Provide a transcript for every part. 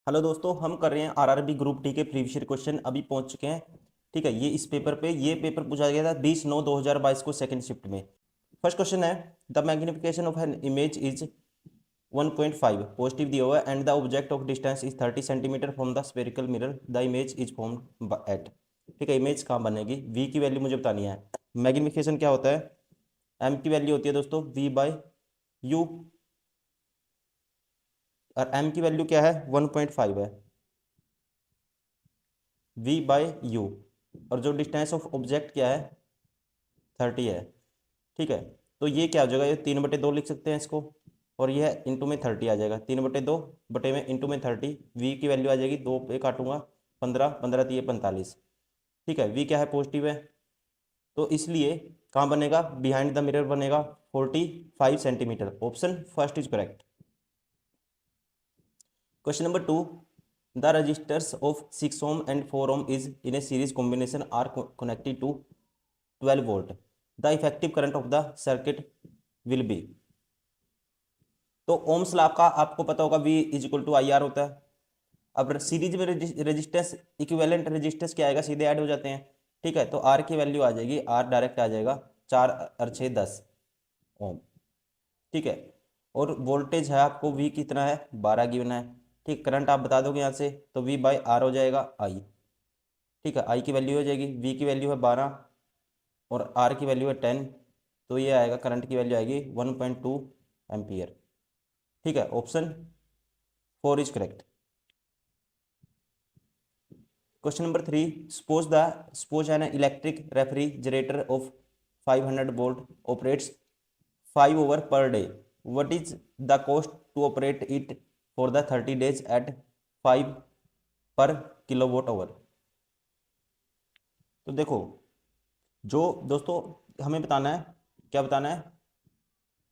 Hello दोस्तों, हम कर रहे हैं आरआरबी ग्रुप डी के प्रीवियस ईयर क्वेश्चन अभी पहुंच चुके हैं। ठीक है, ये इस पेपर पे ये पेपर पूछा गया था 20/9/2022 को सेकंड शिफ्ट में। फर्स्ट क्वेश्चन है, the magnification of an image is 1.5 positive दिया हुआ है and the object of distance is 30 centimetre from the spherical mirror, the image is form at. ठीक है, इमेज कहाँ बनेगी, वी की वैल्यू मुझे बतानी है। मैग्निफिकेशन क्या होता है, एम की वैल्यू होती है दोस्तों V/U, और एम की वैल्यू क्या है 1.5 है, V/U, और जो डिस्टेंस ऑफ ऑब्जेक्ट क्या है 30 है। ठीक है, तो ये क्या हो जाएगा, ये 3/2 लिख सकते हैं इसको, और यह इंटू में 30 आ जाएगा, 3/2 बटे में इंटू में 30। वी की वैल्यू आ जाएगी, 2 पे काटूंगा 15, 15 3 45। ठीक है, वी क्या है पॉजिटिव है, तो इसलिए कहाँ बनेगा, बिहाइंड द मिरर बनेगा 45 centimetre. Option first is correct. Question number 2, the resistors of 6 ohm and 4 ohm is in a series combination are connected to 12 volt. The effective current of the circuit will be। तो Ohm's law का आपको पता होगा, V is equal to I R होता है। अब series में resistance equivalent resistance क्या आएगा, सीधे ऐड हो जाते हैं। ठीक है, तो आर की वैल्यू आ जाएगी, आर डायरेक्ट आ जाएगा 4 और 6 10 ओम। ठीक है, और वोल्टेज है आपको V कितना है 12 गिवन है। ठीक, करंट आप बता दोगे यहाँ से, तो V/R हो जाएगा I। ठीक है, आई की वैल्यू हो जाएगी, वी की वैल्यू है 12 और आर की वैल्यू है 10, तो ये आएगा करंट की वैल्यू आएगी 1.2 एम्पियर। ठीक है, option 4 is correct. Question number 3, suppose an electric refrigerator of 500 volt operates 5 hour per day, what is the cost to operate it for the 30 days at 5 per kilowatt hour. तो देखो, जो दोस्तों हमें बताना है, क्या बताना है,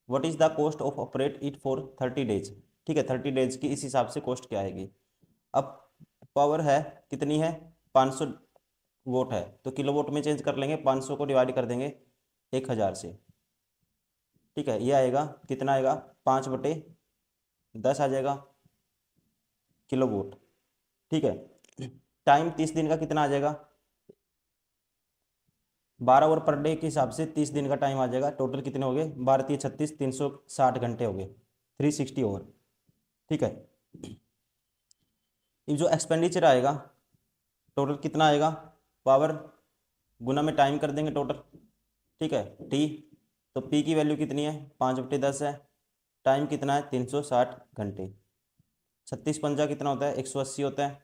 what is the cost of operate it for 30 days. ठीक है, 30 डेज की इस हिसाब से कॉस्ट क्या आएगी। अब पावर है कितनी है 500 वोट है, तो किलोवाट में चेंज कर लेंगे, 500 को डिवाइड कर देंगे 1000 से। ठीक है, ये आएगा कितना आएगा 5/10 आ जाएगा किलोवाट। ठीक है, टाइम 30 दिन का कितना आ जाएगा, 12 ओवर पर डे के हिसाब से 30 दिन का टाइम आ जाएगा। टोटल कितने हो गए, 12×3 = 36, 360 घंटे हो गए, 360 ओवर। ठीक है, ये जो एक्सपेंडिचर आएगा टोटल कितना आएगा, पावर गुना में टाइम कर देंगे टोटल। ठीक है, टी, तो पी की वैल्यू कितनी है 5/10 है, टाइम कितना है 360 घंटे, 36×5 कितना होता है 180 होता है।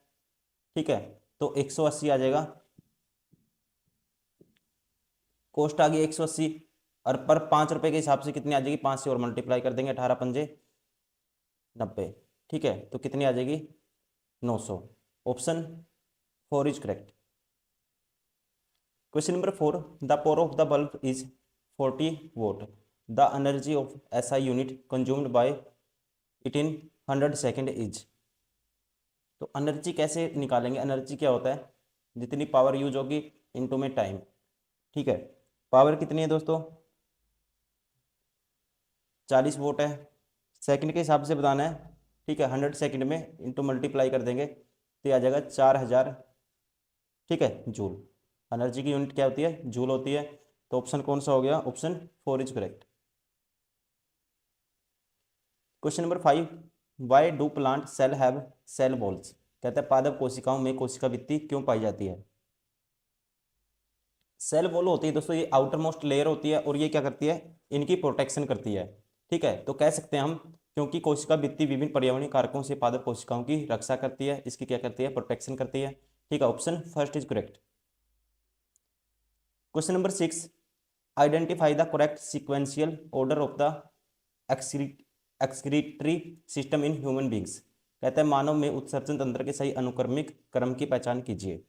ठीक है, तो 180 आ जाएगा, कॉस्ट आ गई 180, और पर 5 रुपये के हिसाब से कितनी आ जाएगी, 5 से और मल्टीप्लाई कर देंगे, 18×5 = 90। ठीक है, तो कितनी आ जाएगी 900। Option 4 is correct. Question number 4, the power of the bulb is 40 vote, the energy of SI unit consumed by it in 100 second is. तो एनर्जी कैसे निकालेंगे, एनर्जी क्या होता है, जितनी पावर यूज होगी इनटू में टाइम। ठीक है, पावर कितनी है दोस्तों 40 वोट है, सेकंड के हिसाब से बताना है। ठीक है, 100 सेकंड में इंटू मल्टीप्लाई कर देंगे तो ये आ जाएगा 4000। ठीक है, जूल। एनर्जी की यूनिट क्या होती है, जूल होती है। तो ऑप्शन कौन सा हो गया, option 4 is correct. Question number 5, why do plant cell have cell walls. कहते हैं पादप कोशिकाओं में कोशिका भित्ति क्यों पाई जाती है। सेल वॉल होती है दोस्तों, ये आउटर मोस्ट लेयर होती है, और ये क्या करती है, इनकी प्रोटेक्शन करती है। ठीक है, तो कह सकते हैं हम, क्योंकि कोशिका भित्ति विभिन्न पर्यावरणीय कारकों से पादप कोशिकाओं की रक्षा करती है, इसकी क्या करती है, प्रोटेक्शन करती है। ठीक है, option first is correct. Question number 6, identify the correct sequential order of the excretory system in human beings. कहते हैं मानव में उत्सर्जन तंत्र के सही अनुक्रमिक क्रम की पहचान कीजिए।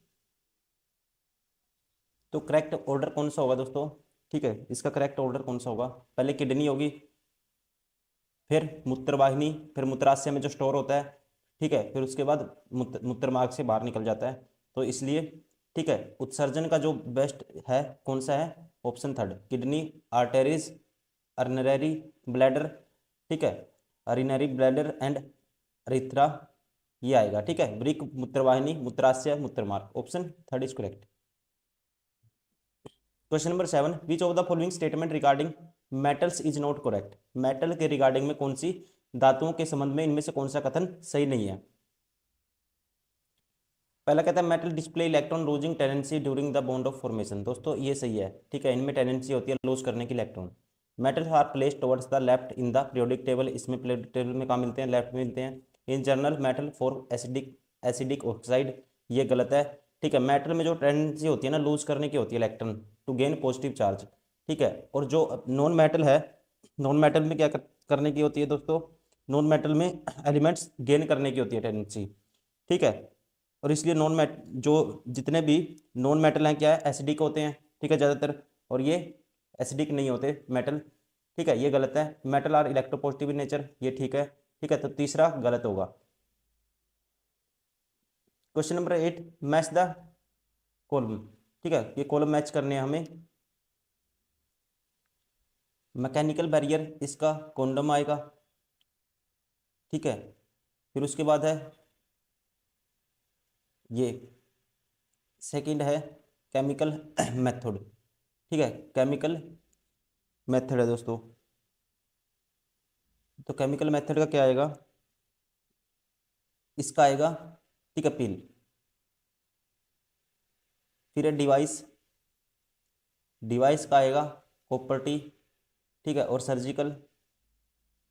तो करेक्ट ऑर्डर कौन सा होगा दोस्तों, ठीक है, इसका करेक्ट ऑर्डर कौन सा होगा, पहले किडनी होगी, फिर मूत्रवाहिनी, फिर मूत्राशय में जो स्टोर होता है। ठीक है, फिर उसके बाद मूत्र मार्ग से बाहर निकल जाता है, तो इसलिए ठीक है, उत्सर्जन का जो बेस्ट है कौन सा है, ऑप्शन थर्ड, किडनी, आर्टेरीज, अर्नरी ब्लैडर। ठीक है, अरिनरी ब्लैडर एंड अरिथ्रा ये आएगा, ठीक है। वृक्क, मूत्रवाहिनी, मूत्राशय, मूत्रमार्ग, option third is correct. Question number 7, which of the following statement regarding metals is not correct. Metal के रिगार्डिंग में कौन सी धातुओं के संबंध में इनमें से कौन सा कथन सही नहीं है। पहला कहता है metal display electron losing tendency during the bond of formation. दोस्तों ये सही है, ठीक है, इनमें टेंडेंसी होती है लूज करने की electron. Metals are placed towards the left in the periodic table. इसमें पीरियोडिक टेबल में कहाँ मिलते हैं, लेफ्ट में मिलते हैं। In general metal for acidic oxide, ये गलत है, ठीक है। मेटल में जो टेंडेंसी होती है ना लूज करने की होती है electron to gain positive charge, ठीक है। और जो नॉन मेटल है, नॉन मेटल में क्या करने की होती है दोस्तों, नॉन मेटल में एलिमेंट्स गेन करने की होती है टेंडेंसी, ठीक है। और इसलिए नॉन मेट जो जितने भी नॉन मेटल हैं क्या है, एसिडिक होते हैं, ठीक है ज़्यादातर, और ये एसिडिक नहीं होते मेटल, ठीक है, ये गलत है। Metal are electropositive in nature, ये ठीक है, ठीक है, तो तीसरा गलत होगा। Question number 8, match the column, ठीक है, ये कॉलम मैच करने हैं हमें। मैकेनिकल बैरियर इसका कॉन्डम आएगा, ठीक है। फिर उसके बाद है ये सेकंड है केमिकल मेथड, ठीक है, केमिकल मेथड है दोस्तों। तो केमिकल मेथड का क्या आएगा, इसका आएगा, ठीक है, पिल। फिर है डिवाइस, डिवाइस का आएगा प्रॉपर्टी, ठीक है, और सर्जिकल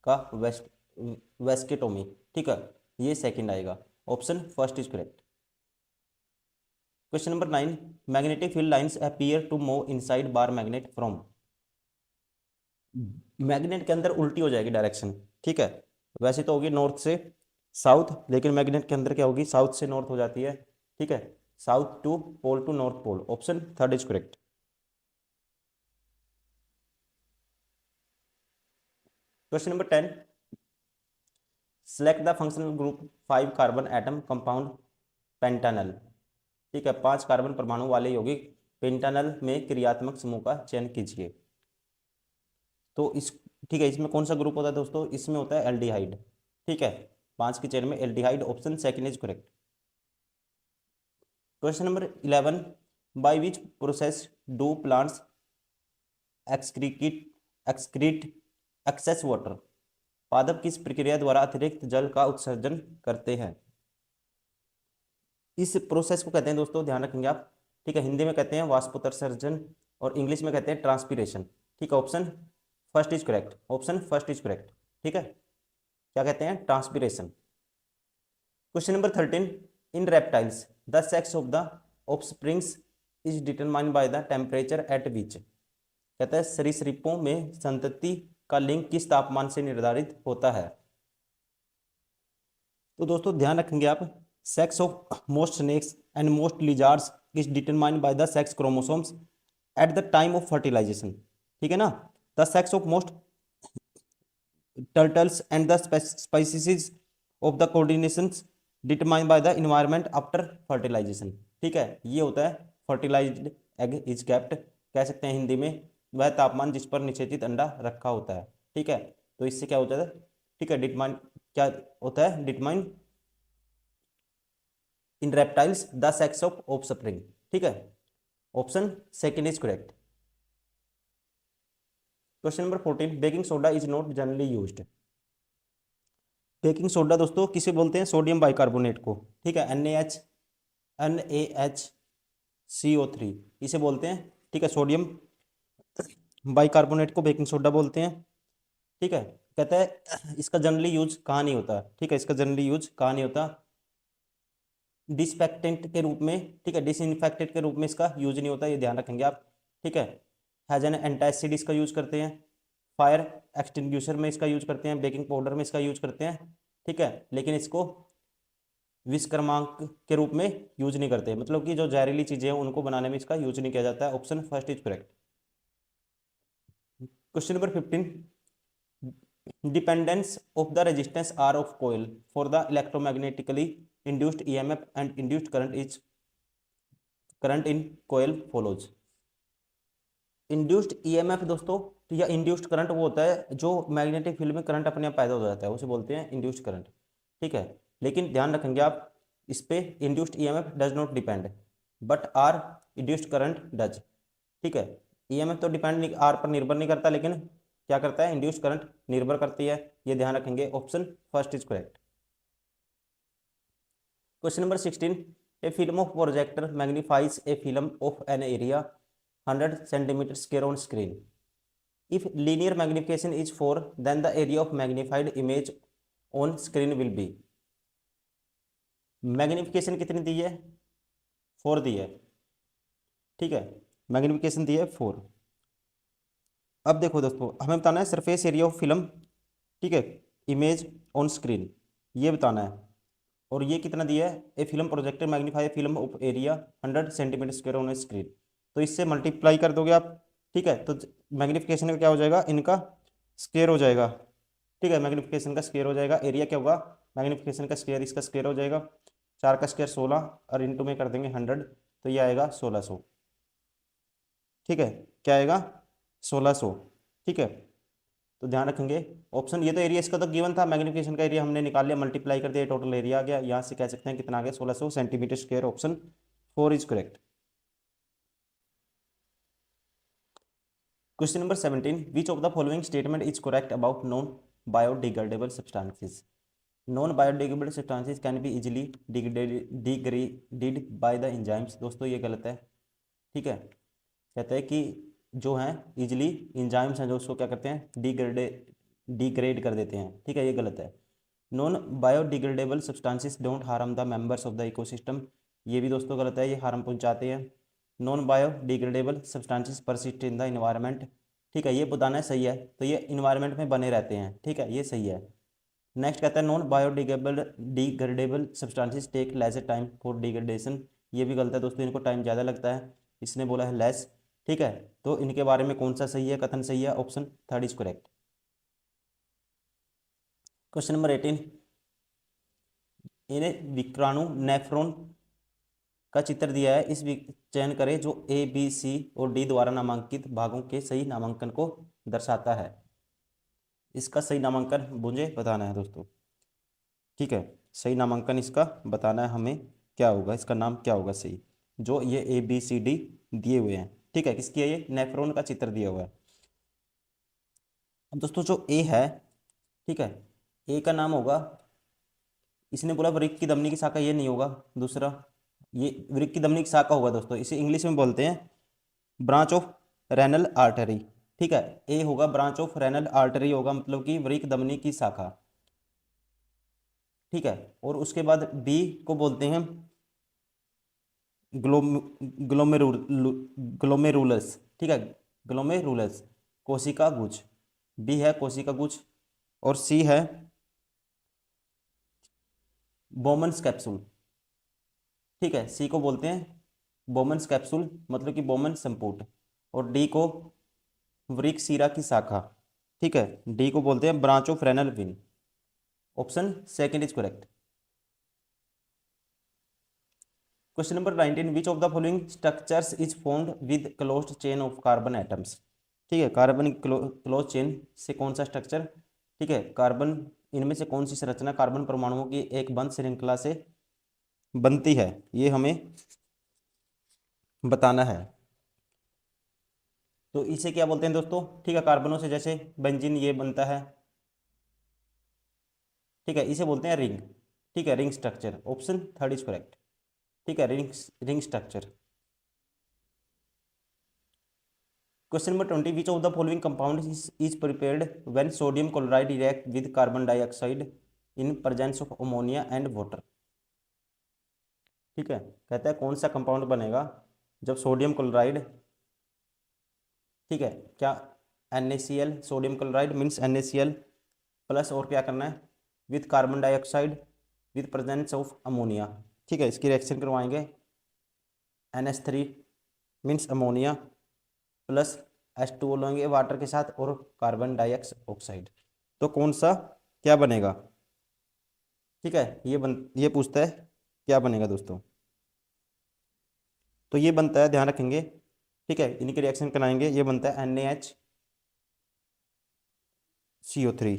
का वेस्केटोमी, ठीक है, ये सेकंड आएगा, option first is correct. Question number 9, magnetic field lines appear to move inside bar magnet from. Magnet के अंदर उल्टी हो जाएगी डायरेक्शन, ठीक है, वैसे तो होगी नॉर्थ से साउथ, लेकिन मैग्नेट के अंदर क्या होगी, साउथ से नॉर्थ हो जाती है, ठीक है, south to north pole, option third is correct. Question number 10, select the functional group 5 carbon atom compound pentanal, ठीक है, 5 कार्बन परमाणु वाले यौगिक पेंटानल में क्रियात्मक समूह का चयन कीजिए। तो इस, ठीक है, इसमें कौन सा ग्रुप होता है दोस्तों, इसमें होता है एल्डिहाइड, ठीक है, 5 की चेन में aldehyde, option second is correct. Question number 11, by which process do plants excrete excrete excess water. पादप किस प्रक्रिया द्वारा अतिरिक्त जल का उत्सर्जन करते हैं। इस प्रोसेस को कहते हैं दोस्तों, ध्यान रखेंगे आप, ठीक है, हिंदी में कहते हैं वाष्पोत्सर्जन और इंग्लिश में कहते हैं ट्रांसपीरेशन, ठीक है, option first is correct, option first is correct, ठीक है, क्या कहते हैं, transpiration. Question number 13, in reptiles the sex of the offsprings is determined by the temperature at विच। कहता है सरीसृपों में संतति का लिंग किस तापमान से निर्धारित होता है। तो दोस्तों ध्यान रखेंगे आप, sex of most snakes and most lizards is determined by the sex chromosomes at the time of fertilisation, ठीक है ना। The sex of most turtles and the species of the coordinations determined by the environment after fertilization, ठीक है, ये होता है fertilised egg is kept, कह सकते हैं हिंदी में वह तापमान जिस पर निषेचित अंडा रखा होता है, ठीक है। तो इससे क्या होता है, ठीक है, डिटरमाइन क्या होता है, determine in reptiles the sex of offspring, ठीक है, option second is correct. Question number 14, baking soda is not generally used. Baking soda दोस्तों किसे बोलते हैं, सोडियम बाइकार्बोनेट को, ठीक है, NaHCO3 इसे बोलते हैं, ठीक है, सोडियम बाइकार्बोनेट को बेकिंग सोडा बोलते हैं, ठीक है। कहता है इसका जनरली यूज कहाँ नहीं होता, ठीक है, इसका जनरली यूज कहाँ नहीं होता, डिसइंफेक्टेंट के रूप में, ठीक है, डिसइंफेक्टेंट के रूप में इसका यूज नहीं होता, ये ध्यान रखेंगे आप, ठीक है। हैज एन एंटासिड इसका यूज करते हैं, फायर एक्सटिंग्विशर में इसका यूज करते हैं, बेकिंग पाउडर में इसका यूज करते हैं, ठीक है, लेकिन इसको विषक्रमांक के रूप में यूज नहीं करते, मतलब कि जो जहरीली चीजें हैं उनको बनाने में इसका यूज नहीं किया जाता है, option first is correct. Question number 15, dependence of the resistance R of coil for the electromagnetically induced EMF and induced current in coil follows. Induced EMF दोस्तों या इंड्यूस्ड करंट वो होता है जो मैग्नेटिक फील्ड में करंट अपने आप पैदा हो जाता है, उसे बोलते हैं इंड्यूस्ड करंट, ठीक है। लेकिन ध्यान रखेंगे आप, इस पे induced EMF does not depend but R induced current does. ठीक है, ईएमएफ तो डिपेंड नहीं, आर पर निर्भर नहीं करता, लेकिन क्या करता है, इंड्यूस्ड करंट निर्भर करती है। ये ध्यान रखेंगे, option first is correct. Question number 16, A film of projector magnifies A film of an area 100 centimetre square on screen. If linear magnification is 4, then the area of magnified image on screen will be। Magnification कितनी दी है, 4 दी है। ठीक है, magnification दी है 4। अब देखो दोस्तों, हमें बताना है सरफेस एरिया ऑफ फिल्म, ठीक है, इमेज ऑन स्क्रीन, ये बताना है। और ये कितना दिया है, a film projector magnify film of area 100 centimetre square on screen. तो इससे मल्टीप्लाई कर दोगे आप, ठीक है, तो मैग्नीफिकेशन का क्या हो जाएगा, इनका स्क्वायर हो जाएगा। ठीक है, मैग्नीफिकेशन का स्क्वायर हो जाएगा, एरिया क्या होगा, मैग्नीफिकेशन का स्क्वायर, इसका स्क्वायर हो जाएगा, 4 का स्क्वायर 16 और इंटू में कर देंगे 100, तो ये आएगा 1600। ठीक है, क्या आएगा, 1600। ठीक है, तो ध्यान रखेंगे ऑप्शन, ये तो एरिया इसका तो गिवन था, मैग्नीफिकेशन का एरिया हमने निकाल लिया, मल्टीप्लाई कर दिया, टोटल एरिया आ गया, यहाँ से कह सकते हैं कितना आ गया, 1600 centimetre square. Option 4 is correct. Question number 17, which of the following statement is correct about non biodegradable substances. Non biodegradable substances can be easily degraded by the enzymes. दोस्तों ये गलत है। ठीक है, कहते हैं कि जो हैं इजिली एंजाइम्स हैं जो उसको क्या करते हैं, डिग्रेड कर देते हैं। ठीक है, ये गलत है। Non biodegradable substances don't harm the members of the ecosystem, ये भी दोस्तों गलत है, ये हार्म पहुंचाते हैं। Non biodegradable substances persist in the environment, ठीक है, ये बताना है सही है, तो ये इन्वायरमेंट में बने रहते हैं। ठीक है, ये सही है। नेक्स्ट कहता है non biodegradable substances take less time for degradation, ये भी गलत है दोस्तों, इनको टाइम ज़्यादा लगता है, इसने बोला है लेस। ठीक है, तो इनके बारे में कौन सा सही है, कथन सही है, option 3 is correct. Question number 18, इन्हें विक्राणु नेफ्रॉन का चित्र दिया है, इस चयन करें जो ए बी सी और डी द्वारा नामांकित भागों के सही नामांकन को दर्शाता है। इसका सही नामांकन मुझे बताना है दोस्तों। ठीक है, सही नामांकन इसका बताना है हमें, क्या होगा, इसका नाम क्या होगा सही, जो ये ए बी सी डी दिए हुए हैं। ठीक है, किसकी है, ये नेफ्रॉन का चित्र दिया हुआ है। अब दोस्तों जो ए है, ठीक है, ए का नाम होगा, इसने बोला वृक्क की धमनी की शाखा, ये नहीं होगा। दूसरा, ये वृक्क की धमनी की शाखा होगा दोस्तों, इसे इंग्लिश में बोलते हैं ब्रांच ऑफ रेनल आर्टरी। ठीक है, ए होगा ब्रांच ऑफ रेनल आर्टरी होगा, मतलब कि वृक्क धमनी की शाखा। ठीक है, और उसके बाद बी को बोलते हैं ग्लोमेरुलस। ठीक है, ग्लोमेरुलस कोशिका गुच्छ, बी है कोशिका गुच्छ, और सी है बोमन्स कैप्सूल। ठीक है, सी को बोलते हैं बोमन्स कैप्सूल, मतलब कि बोमन संपुट, और डी को वृक्क शिरा की शाखा। ठीक है, डी को बोलते हैं branch of renal win. Option 2 is correct. Question number 19, which of the following structures is formed with closed chain of carbon atoms. ठीक है, कार्बन क्लोज चेन से कौन सा स्ट्रक्चर, ठीक है, कार्बन, इनमें से कौन सी संरचना कार्बन परमाणुओं की एक बंद श्रृंखला से बनती है, ये हमें बताना है। तो इसे क्या बोलते हैं दोस्तों, ठीक है, कार्बनों से जैसे बेंजीन ये बनता है। ठीक है, इसे बोलते हैं रिंग। ठीक है, ring structure, option 3 is correct. ठीक है, ring structure. Question number 20, which of the following compound is prepared when sodium chloride react with carbon dioxide in presence of ammonia and water. ठीक है, कहता है कौन सा कंपाउंड बनेगा जब सोडियम क्लोराइड, ठीक है, क्या NaCl, sodium chloride means NaCl plus, और क्या करना है, with carbon dioxide with presence of ammonia. ठीक है, इसकी रिएक्शन करवाएंगे, NH3 means ammonia plus H2O लेंगे वाटर के साथ और कार्बन डाइऑक्साइड, तो कौन सा क्या बनेगा। ठीक है, ये पूछता है क्या बनेगा दोस्तों, तो ये बनता है, ध्यान रखेंगे, ठीक है, इनके रिएक्शन कराएंगे, ये बनता है NaHCO3।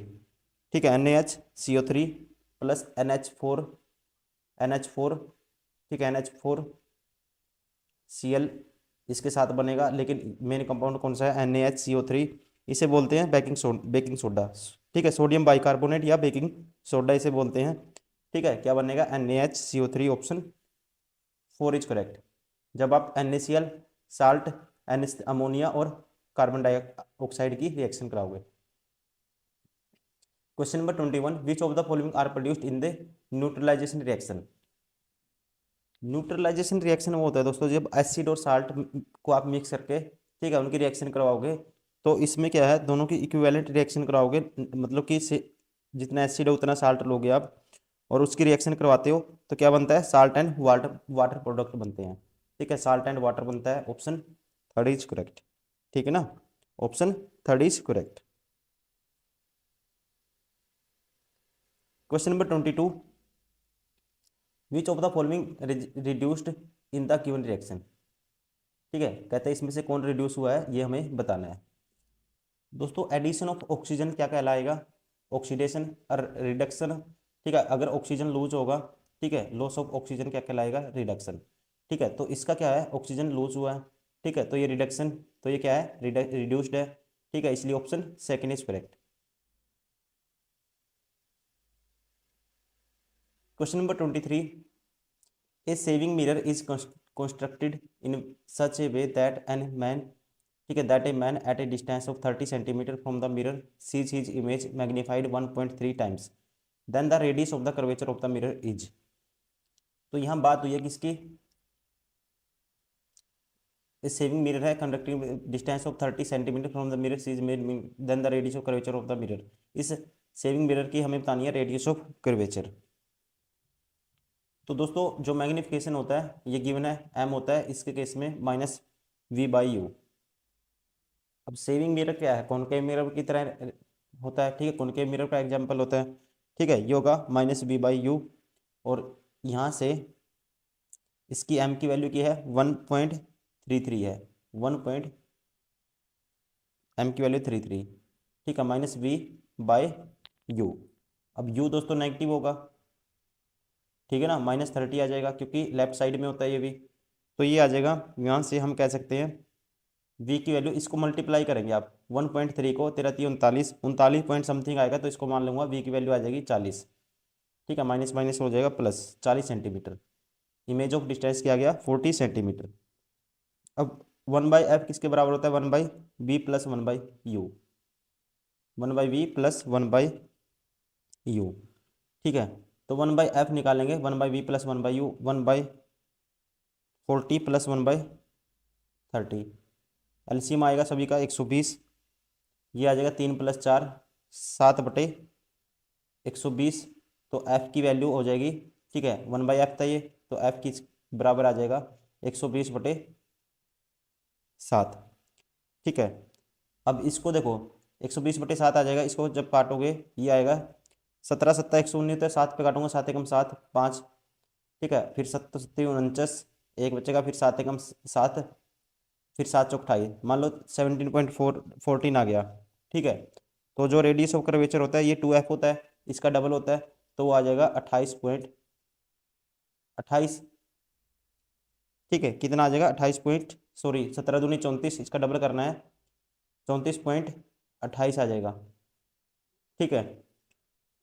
ठीक है, NaHCO3 प्लस NH4, ठीक है, NH4Cl इसके साथ बनेगा, लेकिन मेन कंपाउंड कौन सा है, NaHCO3। इसे बोलते हैं बेकिंग सोडा, ठीक है, सोडियम बाइकार्बोनेट या बेकिंग सोडा इसे बोलते हैं। ठीक है, क्या बनेगा, NaHCO3, ऑप्शन 4 इज करेक्ट। जब आप NaCl, साल्ट, अमोनिया और कार्बन डाइऑक्साइड की रिएक्शन कराओगे। Question number 21, which of the following are produced in the neutralisation reaction. Neutralisation reaction वो होता है दोस्तों जब एसिड और साल्ट को आप मिक्स करके, ठीक है, उनकी रिएक्शन करवाओगे। तो इसमें क्या है, दोनों की इक्विवेलेंट रिएक्शन कराओगे, मतलब कि जितना एसिड है उतना साल्ट लोगे आप, और उसकी रिएक्शन करवाते हो तो क्या बनता है, साल्ट एंड वाटर प्रोडक्ट बनते हैं। ठीक है, साल्ट एंड वाटर बनता है, ऑप्शन 3 इज करेक्ट। ठीक है ना, option 3 is correct. Question number 22, which of the following reduced in the given reaction. ठीक है, कहते हैं इसमें से कौन रिड्यूस हुआ है, ये हमें बताना है। दोस्तों एडिशन ऑफ ऑक्सीजन क्या कहलाएगा, ऑक्सीडेशन और रिडक्शन। ठीक है, अगर ऑक्सीजन लूज होगा, ठीक है, लॉस ऑफ ऑक्सीजन क्या कहलाएगा, रिडक्शन। ठीक है, तो इसका क्या है, ऑक्सीजन लूज हुआ है, ठीक है, तो ये रिडक्शन, तो ये क्या है, रिड्यूस्ड है। ठीक है, इसलिए option 2 is correct. Question number 23, A saving mirror is constructed in such a way that ठीक है, that a man at a distance of 30 centimeter from the mirror sees his image magnified 1.3 times, then the radius of the curvature of the mirror is। तो यहाँ बात हुई है किसकी, इस shaving mirror है conducting distance of 30 centimetre from the mirror sees then the radius of curvature of the mirror. इस shaving mirror की हमें बतानी है रेडियस ऑफ कर्वेचर। तो दोस्तों जो मैग्निफिकेशन होता है ये गिवन है, m होता है इसके केस में -v/u। अब सेविंग मिरर क्या है, कॉनकेव मिरर की तरह होता है। ठीक है, कॉनकेव मिरर का एग्जांपल होता है। ठीक है, ये होगा -v/u, और यहाँ से इसकी m की वैल्यू की है 1.33 है, 1. m की वैल्यू 33। ठीक है, -v/u। अब u दोस्तों नेगेटिव होगा, ठीक है ना, -30 आ जाएगा क्योंकि लेफ्ट साइड में होता है ये भी, तो ये आ जाएगा। यहाँ से हम कह सकते हैं v की वैल्यू, इसको मल्टीप्लाई करेंगे आप 1.3 को, 39 पॉइंट समथिंग आएगा, तो इसको मान लूंगा v की वैल्यू आ जाएगी 40। ठीक है, माइनस माइनस हो जाएगा plus 40 centimetre. Image of distance क्या गया, 40 सेंटीमीटर। अब 1/f किसके बराबर होता है, 1/v plus 1/u, 1/v plus 1/u। ठीक है, तो 1/f निकालेंगे, 1/v plus 1/u, 1/40 plus 1/30। LCM आएगा सभी का 120, ये आ जाएगा 3 + 4 7/120। तो f की वैल्यू हो जाएगी, ठीक है, 1/f था ये, तो f की बराबर आ जाएगा 120/7। ठीक है, अब इसको देखो 120/7 आ जाएगा, इसको जब काटोगे ये आएगा 17 7 119, तो 7 पे काटूंगा, 7 एकम 7 5। ठीक है, फिर 7 7 49, एक बचेगा, फिर 7 एकम 7, फिर 7 चौक 28, मान लो 17.14 आ गया। ठीक है, तो जो रेडियस ऑफ कर्वेचर होता है ये 2f होता है, इसका डबल होता है, तो वो आ जाएगा 28.28। ठीक है, कितना आ जाएगा 17 दूनी 34, इसका डबल करना है, 34.28 आ जाएगा। ठीक है,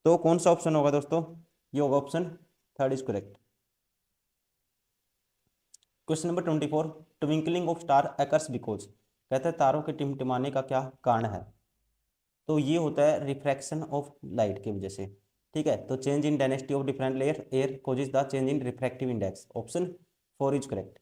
तो कौन सा ऑप्शन होगा दोस्तों, ये होगा option 3 is correct. Question number 24, twinkling of star occurs because. कहते हैं तारों के टिमटिमाने का क्या कारण है, तो ये होता है रिफ्रैक्शन ऑफ लाइट की वजह से। ठीक है, तो change in density of different layer air causes the change in refractive index, option 4 is correct.